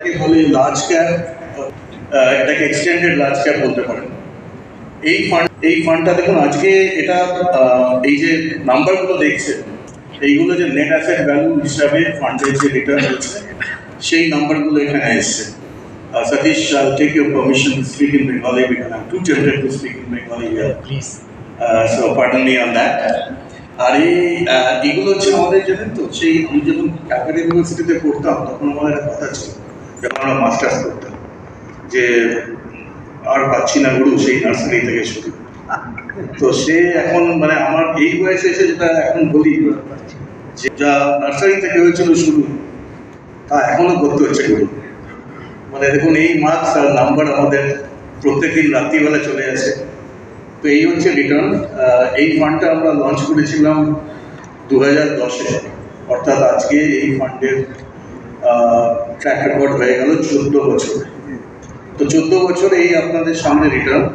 বলে large cap, এটাকে extended large cap বলতে পারেন। এই ফান্ডটা দেখুন আজকে এটা এই যে নাম্বারগুলো দেখছেন, এইগুলো যে নেট অ্যাসেট ভ্যালু হিসাবে ফান্ডের যে রিটার্ন হচ্ছে সেই নাম্বারগুলো এখানে এসছে। Satish, I'll take your permission to speak in Bengali because I'm too tempted to speak in Bengali here. Please. So pardon me on that. আর এইগুলো হচ্ছে আমাদের জানেন তো, সেই আমি যখন ঢাকা ইউনিভার্সিটিতে পড়তাম তখন আমাদের একটা কথা ছিল, যখন আমরা মাস্টার্স করতাম, যে আর পাচ্ছি না গুরু সেই নার্সারি থেকে শুরু। তো সে এখন মানে আমার এই বয়সে এসে যেটা এখন বলি, যে যা নার্সারি থেকে হয়েছিল শুরু তা এখনো করতে হচ্ছে গুরু। মানে দেখুন এই মার্কস আর নাম্বার আমাদের প্রত্যেকদিন রাত্রিবেলা চলে আসে। তো এই হচ্ছে রিটার্ন। এই ফান্ডটা আমরা লঞ্চ করেছিলাম 2010-এ, অর্থাৎ আজকে এই ফান্ডের ট্র্যাক রেকর্ড হয়ে গেল 14 বছর। তো 14 বছর এই আপনাদের সামনে রিটার্ন।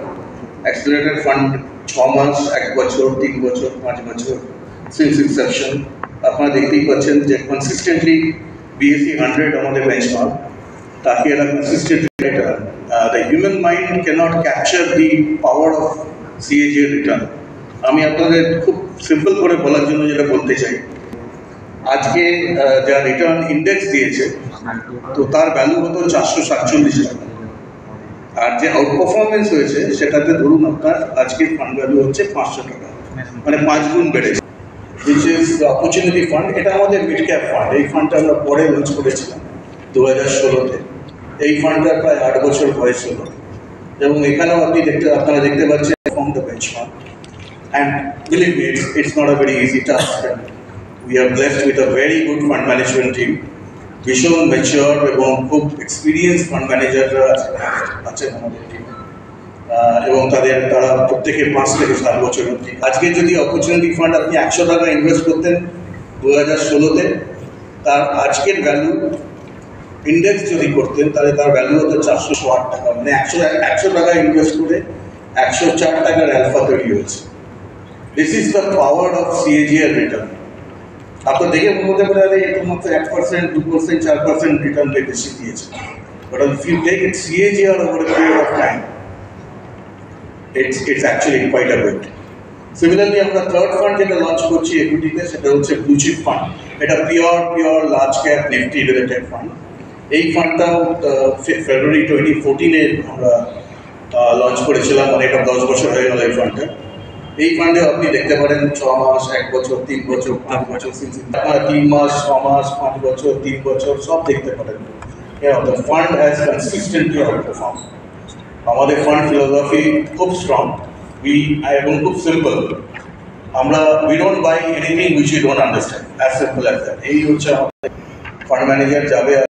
অ্যাক্সিলারেটেড ফান্ড 6 মাস, 1 বছর, 3 বছর, 5 বছর সিন্স ইনসেপশন। আপনারা দেখতেই পাচ্ছেন যে কনসিস্টেন্টলি BSE 100 আমাদের বেঞ্চমার্ক, তাকে এরা consistently return. The human mind cannot capture the power of CAGR return. আমি আপনাদের খুব সিম্পল করে বলার জন্য যেটা বলতে চাই, আজকে যা রিটার্ন ইন্ডেক্স দিয়েছে তো তার ভ্যালু হতো 447 টাকা, আর যে আউট পারফরমেন্স হয়েছে সেটাতে ধরুন আপনার আজকের ফান্ড ভ্যালু হচ্ছে 500 টাকা, মানে 5 গুণ বেড়েছে, which is the opportunity fund। এটা আমাদের মিড ক্যাপ ফান্ড। এই ফান্ডটা আমরা পরে লঞ্চ করেছিলাম 2016-তে। এই ফান্ডটার প্রায় 8 বছর বয়স হলো, এবং এখানেও আপনারা দেখতে পাচ্ছেন from the benchmark, and believe me, it's not a very easy task. We are blessed with a very good fund management team, ভীষণ ম্যাচিওর এবং খুব এক্সপিরিয়েন্স ফান্ড ম্যানেজাররা আছেন আমাদের টিমে, এবং তারা প্রত্যেকের 5 থেকে 7 বছর অবধি। আজকে যদি অপরচুনিটি ফান্ড আপনি 100 টাকা ইনভেস্ট করতেন 2016-তে, তার আজকের ভ্যালু ইন্ডেক্স যদি করতেন তাহলে তার ভ্যালু হতো 408 টাকা, মানে 100 টাকা ইনভেস্ট করে 104 টাকার অ্যালফা তৈরি হয়েছে। This is the power of CAGR return. আপনার দেখে মনে হতে পারে এটা মাত্র 1%, 2%, 4% রিটার্ন বেশি দিয়েছে, but if you take it CAGR over a period of time, it's actually quite a bit. Similarly আমরা থার্ড ফান্ড যেটা লঞ্চ করছি একুইটিতে, সেটা হচ্ছে ব্লু চিপ ফান্ড। এটা pure large cap Nifty related fund. এই ফান্ডটাও ফেব্রুয়ারি 2014-এ আমরা লঞ্চ করেছিলাম, মানে এটা 10 বছর হয়ে গেল এই ফান্ডটা। এই ফান্ডে আপনি দেখতে পারেন 6 মাস, 1 বছর, 3 বছর, 5 বছর, আপনারা 3 মাস, 6 মাস, 5 বছর, 3 বছর সব দেখতে পারেন। The fund has consistently outperform. আমাদের ফান্ড ফিলোসফি খুব স্ট্রং এবং খুব সিম্পল। আমরা we don't buy anything which you don't understand, as simple as that. এই হচ্ছে আমাদের ফান্ড ম্যানেজার যাবে